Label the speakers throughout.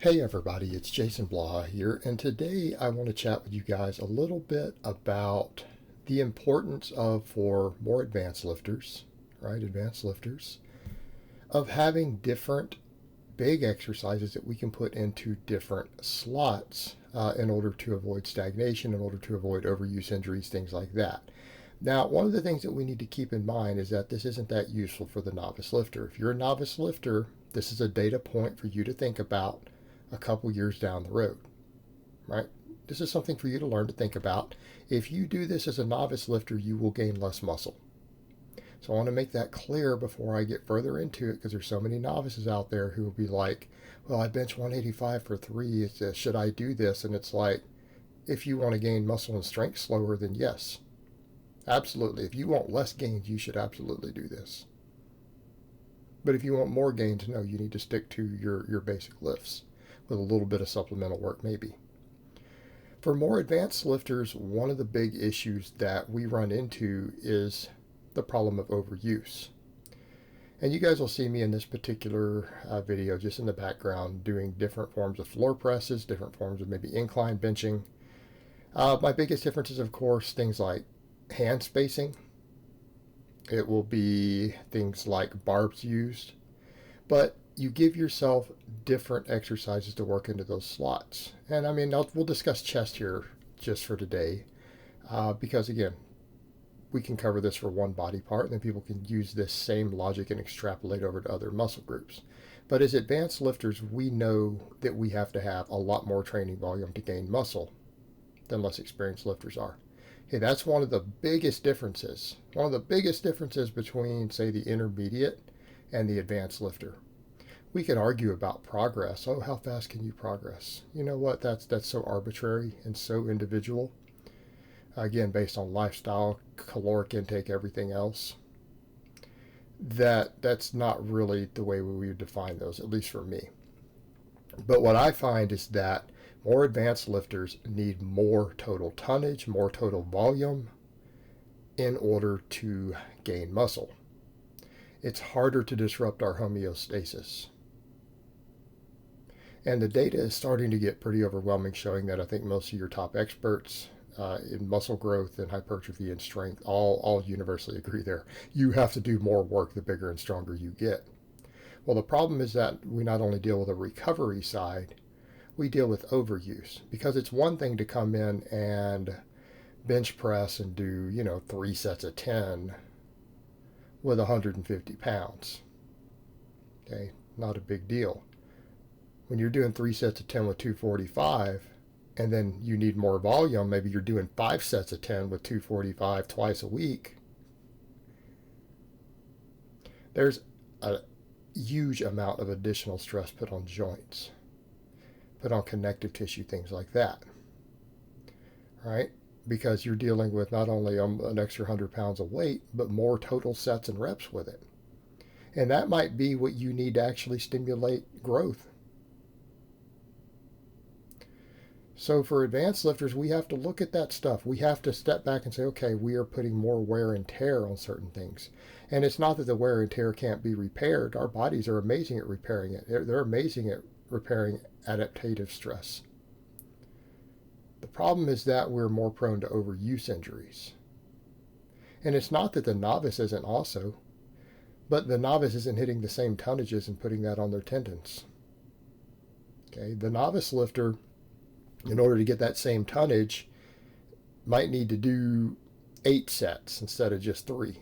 Speaker 1: Hey everybody, it's Jason Blaha here, and today I want to chat with you guys a little bit about the importance of, for more advanced lifters, right, advanced lifters, of having different big exercises that we can put into different slots in order to avoid stagnation, in order to avoid overuse injuries, things like that. Now, one of the things that we need to keep in mind is that this isn't that useful for the novice lifter. If you're a novice lifter, this is a data point for you to think about a couple years down the road, right? This is something for you to learn to think about. If you do this as a novice lifter, you will gain less muscle. So I want to make that clear before I get further into it, because there's so many novices out there who will be like, well, I bench 185 for 3. Should I do this? And it's like, if you want to gain muscle and strength slower, then yes, absolutely. If you want less gains, you should absolutely do this. But if you want more gains, no, you need to stick to your basic lifts with a little bit of supplemental work maybe. For more advanced lifters, one of the big issues that we run into is the problem of overuse. And you guys will see me in this particular video just in the background doing different forms of floor presses, different forms of maybe incline benching. My biggest difference is, of course, things like hand spacing. It will be things like barbs used. But you give yourself different exercises to work into those slots. And I mean, we'll discuss chest here just for today, because again, we can cover this for one body part, and then people can use this same logic and extrapolate over to other muscle groups. But as advanced lifters, we know that we have to have a lot more training volume to gain muscle than less experienced lifters are. Okay, that's one of the biggest differences. One of the biggest differences between, say, the intermediate and the advanced lifter. We could argue about progress. Oh, how fast can you progress? You know what? That's so arbitrary and so individual. Again, based on lifestyle, caloric intake, everything else. That's not really the way we would define those, at least for me. But what I find is that more advanced lifters need more total tonnage, more total volume in order to gain muscle. It's harder to disrupt our homeostasis. And the data is starting to get pretty overwhelming, showing that I think most of your top experts in muscle growth and hypertrophy and strength all universally agree there. You have to do more work the bigger and stronger you get. Well, the problem is that we not only deal with a recovery side, we deal with overuse. Because it's one thing to come in and bench press and do, 3 sets of 10 with 150 pounds. Okay, not a big deal. When you're doing 3 sets of 10 with 245, and then you need more volume, maybe you're doing 5 sets of 10 with 245 twice a week, there's a huge amount of additional stress put on joints, put on connective tissue, things like that, right? Because you're dealing with not only an extra 100 pounds of weight, but more total sets and reps with it. And that might be what you need to actually stimulate growth. So for advanced lifters, we have to look at that stuff. We have to step back and say, okay, we are putting more wear and tear on certain things. And it's not that the wear and tear can't be repaired. Our bodies are amazing at repairing it. They're amazing at repairing adaptive stress. The problem is that we're more prone to overuse injuries. And it's not that the novice isn't also, but the novice isn't hitting the same tonnages and putting that on their tendons. Okay, the novice lifter, in order to get that same tonnage, might need to do 8 sets instead of just 3.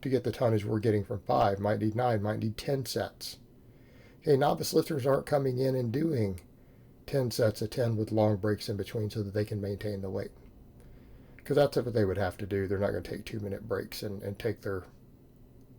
Speaker 1: To get the tonnage we're getting from 5, might need 9, might need 10 sets. Okay, novice lifters aren't coming in and doing 10 sets of 10 with long breaks in between so that they can maintain the weight. Because that's what they would have to do. They're not going to take 2-minute breaks and take their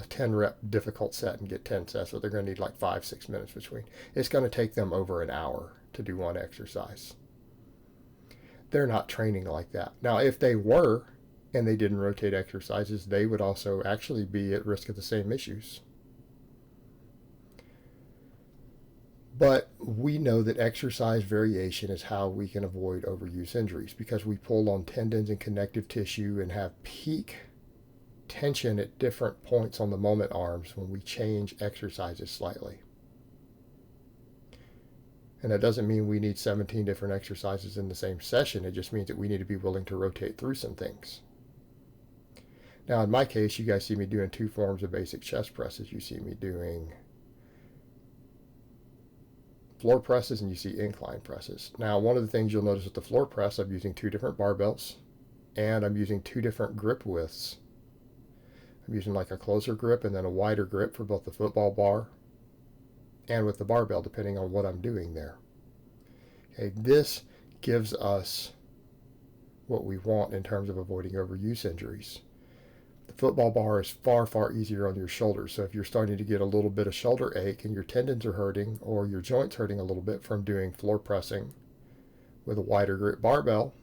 Speaker 1: a 10 rep difficult set and get 10 sets, so they're going to need like 5-6 minutes between. It's going to take them over an hour to do one exercise. They're not training like that. Now, if they were and they didn't rotate exercises, they would also actually be at risk of the same issues. But we know that exercise variation is how we can avoid overuse injuries, because we pull on tendons and connective tissue and have peak tension at different points on the moment arms when we change exercises slightly. And that doesn't mean we need 17 different exercises in the same session. It just means that we need to be willing to rotate through some things. Now, in my case, you guys see me doing 2 forms of basic chest presses. You see me doing floor presses and you see incline presses. Now, one of the things you'll notice with the floor press, I'm using 2 different barbells and I'm using 2 different grip widths. I'm using like a closer grip and then a wider grip for both the football bar and with the barbell, depending on what I'm doing there. Okay, this gives us what we want in terms of avoiding overuse injuries. The football bar is far, far easier on your shoulders. So if you're starting to get a little bit of shoulder ache and your tendons are hurting or your joints hurting a little bit from doing floor pressing with a wider grip barbell,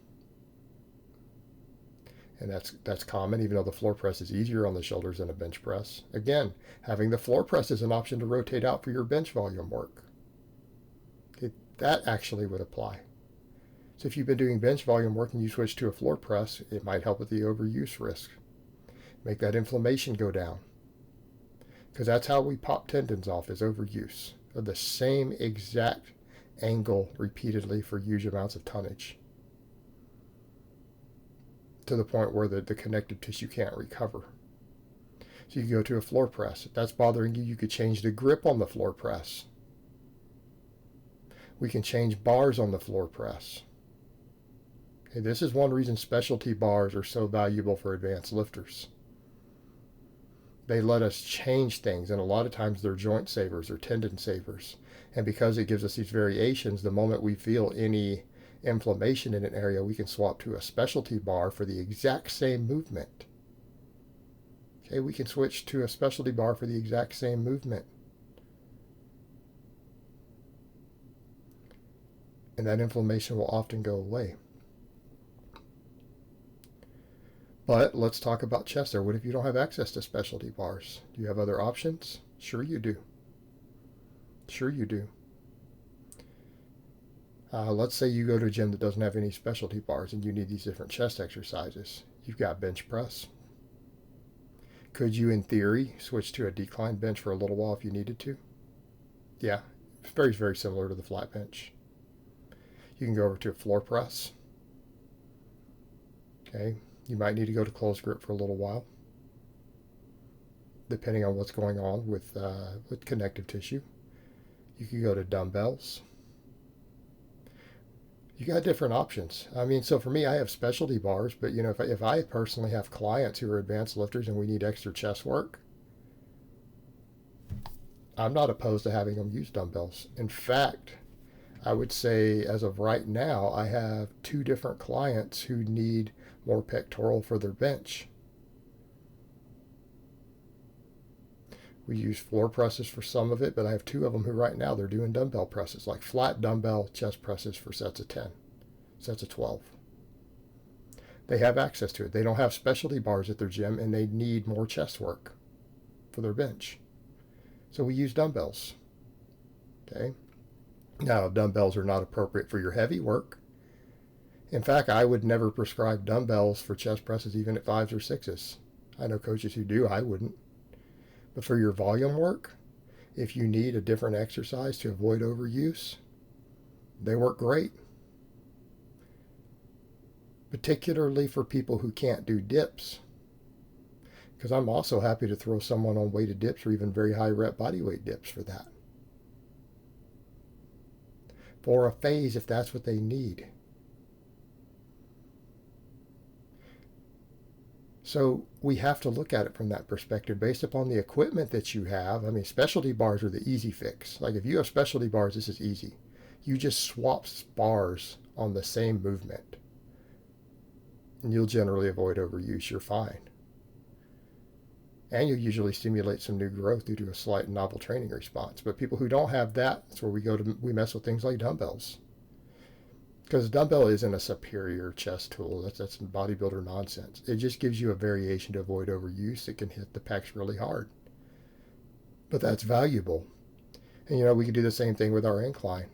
Speaker 1: and that's common, even though the floor press is easier on the shoulders than a bench press. Again, having the floor press is an option to rotate out for your bench volume work. Okay, that actually would apply. So if you've been doing bench volume work and you switch to a floor press, it might help with the overuse risk. Make that inflammation go down. Because that's how we pop tendons off, is overuse of the same exact angle repeatedly for huge amounts of tonnage, to the point where the connective tissue can't recover. So you go to a floor press. If that's bothering you, you could change the grip on the floor press. We can change bars on the floor press. Okay, this is one reason specialty bars are so valuable for advanced lifters. They let us change things, and a lot of times they're joint savers or tendon savers. And because it gives us these variations, the moment we feel any inflammation in an area, we can swap to a specialty bar for the exact same movement. Okay, we can switch to a specialty bar for the exact same movement. And that inflammation will often go away. But let's talk about chest there. What if you don't have access to specialty bars? Do you have other options? Sure you do. Sure you do. Let's say you go to a gym that doesn't have any specialty bars and you need these different chest exercises. You've got bench press. Could you, in theory, switch to a decline bench for a little while if you needed to? Yeah, it's very, very similar to the flat bench. You can go over to a floor press. Okay, you might need to go to close grip for a little while, depending on what's going on with connective tissue. You can go to dumbbells. You got different options. I mean, so for me, I have specialty bars, but you know, if I personally have clients who are advanced lifters and we need extra chest work, I'm not opposed to having them use dumbbells. In fact, I would say as of right now, I have 2 different clients who need more pectoral for their bench. We use floor presses for some of it, but I have 2 of them who right now they're doing dumbbell presses, like flat dumbbell chest presses for sets of 10, sets of 12. They have access to it. They don't have specialty bars at their gym and they need more chest work for their bench. So we use dumbbells. Okay. Now, dumbbells are not appropriate for your heavy work. In fact, I would never prescribe dumbbells for chest presses even at 5s or 6s. I know coaches who do, I wouldn't. But for your volume work, if you need a different exercise to avoid overuse, they work great. Particularly for people who can't do dips. Because I'm also happy to throw someone on weighted dips or even very high rep body weight dips for that. For a phase if that's what they need. So we have to look at it from that perspective based upon the equipment that you have. I mean, specialty bars are the easy fix. Like if you have specialty bars, this is easy. You just swap bars on the same movement. And you'll generally avoid overuse. You're fine. And you'll usually stimulate some new growth due to a slight novel training response. But people who don't have that, that's where we mess with things like dumbbells. Because dumbbell isn't a superior chest tool. That's bodybuilder nonsense. It just gives you a variation to avoid overuse. It can hit the pecs really hard. But that's valuable. And you know, we can do the same thing with our incline.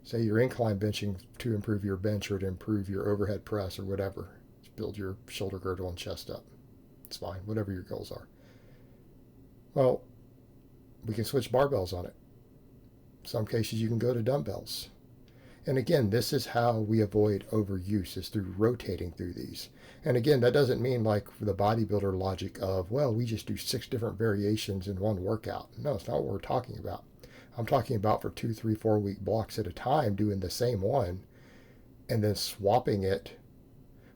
Speaker 1: Say you're incline benching to improve your bench or to improve your overhead press or whatever. Just build your shoulder girdle and chest up. It's fine, whatever your goals are. Well, we can switch barbells on it. Some cases you can go to dumbbells. And again, this is how we avoid overuse, is through rotating through these. And again, that doesn't mean like the bodybuilder logic of, well, we just do 6 different variations in one workout. No, it's not what we're talking about. I'm talking about for 2, 3, 4 week blocks at a time, doing the same one, and then swapping it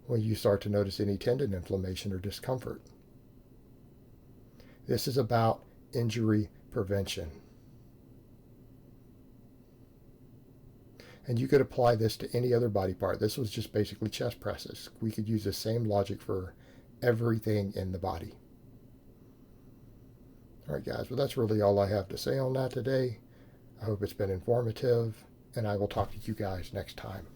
Speaker 1: when you start to notice any tendon inflammation or discomfort. This is about injury prevention. And you could apply this to any other body part. This was just basically chest presses. We could use the same logic for everything in the body. All right, guys, well, that's really all I have to say on that today. I hope it's been informative, and I will talk to you guys next time.